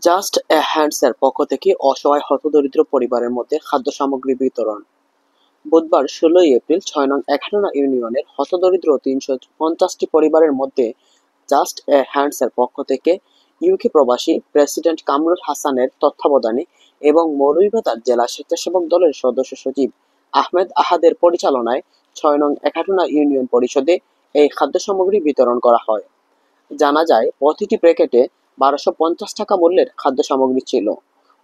Just a হ্যান্ডসের পক্ষ থেকে অসহায় হতদরিদ্র পরিবারের মধ্যে খাদ্য সামগ্রী বিতরণ। বুধবার ১৬ এপ্রিল ৬ নং ১১ ইউনিয়নের হতদরিদ্র ৩৫০টি পরিবারের মধ্যে জাস্ট এ হ্যান্ডসের পক্ষ থেকে ইউকে প্রবাসী প্রেসিডেন্ট কামরুল হাসানের তত্ত্বাবধানে এবং মৌলভীবাজার জেলা স্বেচ্ছাসেবক দলের সদস্য সচিব আহমেদ আহাদের পরিচালনায় ৬ নং ১১ ইউনিয়ন পরিষদে এই খাদ্য সামগ্রী বিতরণ করা হয়। জানা যায়, প্রতিটি প্যাকেটে ১২৫০ টাকা মূল্যের খাদ্য সামগ্রী ছিল।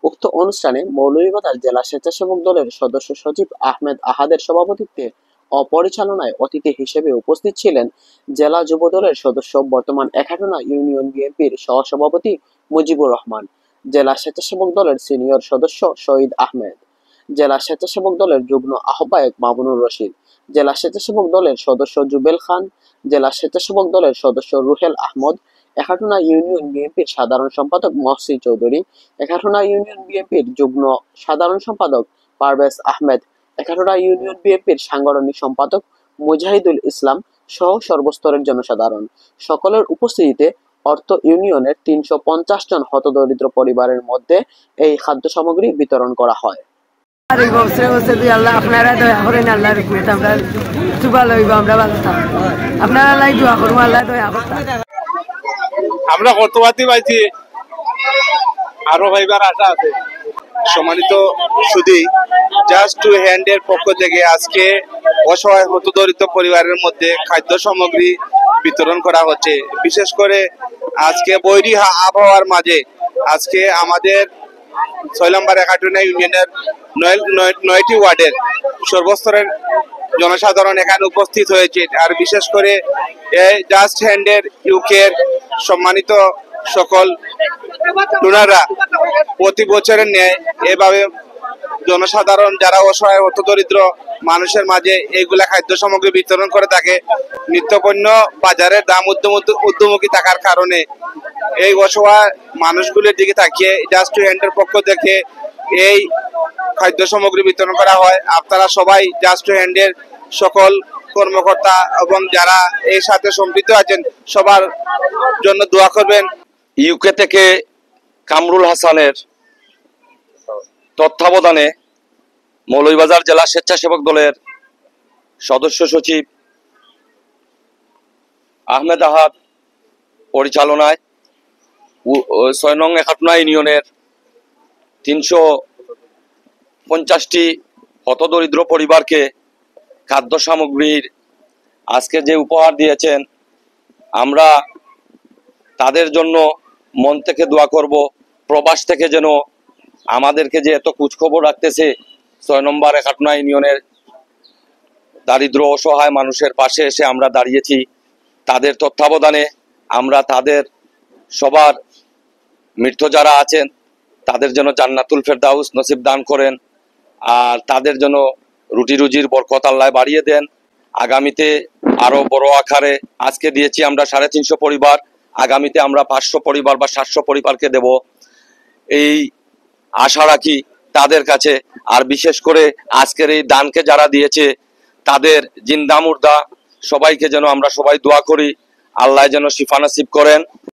উক্ত অনুষ্ঠানে মৌলভীবাজার জেলা স্বেচ্ছাসেবক দলের সদস্য সচিব আহমেদ আহাদের সভাপতিত্বে ও পরিচালনায় অতিথি হিসেবে উপস্থিত ছিলেন জেলা যুব দলের সদস্য বর্তমান ১১ ইউনিয়ন বিএনপির সহসভাপতি মুজিবুর রহমান, জেলা স্বেচ্ছাসেবক দলের সিনিয়র সদস্য শহীদ আহমেদ, জেলা স্বেচ্ছাসেবক দলের যুগ্ম আহ্বায়ক মামুনুর রশিদ, জেলা স্বেচ্ছাসেবক দলের সদস্য জুবেল খান, জেলা স্বেচ্ছাসেবক দলের সদস্য রুহেল আহমদ, ১১ ইউনিয়ন বিএনপির সাধারণ সম্পাদক মহসিন চৌধুরী, ১১ ইউনিয়ন বিএনপির যুগ্ম সাধারণ সম্পাদক পারভেজ আহমেদ, ১১ ইউনিয়ন বিএনপির সাংগঠনিক সম্পাদক মুজাহিদুল ইসলাম সহ সর্বস্তরের জনসাধারণ সকলের উপস্থিতিতে অর্থ ইউনিয়নের ৩৫০ জন হতদরিদ্র পরিবারের মধ্যে এই খাদ্য সামগ্রী বিতরণ করা হয়। আপনারা দয়া করেন, আল্লাহ রহমত আমরা সুবা লইব, আমরা ভালো থাকবো, আপনারা আল্লাহ দোয়া করবো, আল্লাহ দয়া করতে। আমরা কতবাতি পাইছি, আরো ভাইবার আশা আছে। সম্মানিত সুধী, জাস্ট টু হ্যান্ড এর পক্ষ থেকে আজকে অসহায় হতদরিদ্র পরিবারের মধ্যে খাদ্য সামগ্রী বিতরণ করা হচ্ছে। বিশেষ করে আজকে বৈরী আবহাওয়ার মাঝে আজকে আমাদের ৬ নম্বর ১১ ইউনিয়নের ৯টি ওয়ার্ডের সর্বস্তরের জনসাধারণ এখানে উপস্থিত হয়েছে। আর বিশেষ করে এই জাস্ট হ্যান্ডের ইউকের সম্মানিত সকল ডোনাররা প্রতি বছরের ন্যায় এভাবে জনসাধারণ যারা অসহায় হতদরিদ্র মানুষের মাঝে এইগুলা খাদ্য সামগ্রী বিতরণ করে থাকে। নিত্যপণ্য বাজারের দাম ঊর্ধ্বমুখী থাকার কারণে এই অসহায় মানুষগুলির দিকে তাকিয়ে জাস্ট টু হ্যান্ডের পক্ষ থেকে এই খাদ্য সামগ্রী বিতরণ করা হয়। আপনারা সবাই জাস্ট টু হ্যান্ডের সকল কর্মকর্তা এবং যারা এর সাথে সম্পৃক্ত আছেন সবার জন্য দোয়া করবেন। ইউকে থেকে কামরুল হাসানের তত্ত্বাবধানে মৌলভীবাজার জেলা স্বেচ্ছাসেবক দলের সদস্য সচিব আহমেদ আহাদ পরিচালনায় ৬ নং ১১ ইউনিয়নের ৩৫০টি হতদরিদ্র পরিবারকে খাদ্য সামগ্রীর আজকে যে উপহার দিয়েছেন, আমরা তাদের জন্য মন থেকে দোয়া করব। প্রবাস থেকে যেন আমাদেরকে যে এত খোঁজখবর রাখতেছে, ৬ নম্বর ১১ ইউনিয়নের দারিদ্র অসহায় মানুষের পাশে এসে আমরা দাঁড়িয়েছি। তাদের তত্ত্বাবধানে আমরা তাদের সবার মৃত যারা আছেন তাদের জন্য জান্নাতুল ফেরদাউস নসিব দান করেন, আর তাদের জন্য রুটি রুজির বরকত আল্লাহ বাড়িয়ে দেন। আগামীতে আরো বড় আকারে আজকে দিয়েছি আমরা ৩৫০ পরিবার, আগামীতে আমরা ৫০০ পরিবার বা ৭০০ পরিবারকে দেব, এই আশা রাখি তাদের কাছে। আর বিশেষ করে আজকের এই দানকে যারা দিয়েছে তাদের জিন্দা মুর্দা সবাইকে যেন আমরা সবাই দোয়া করি, আল্লাহ যেন শিফা নসিব করেন।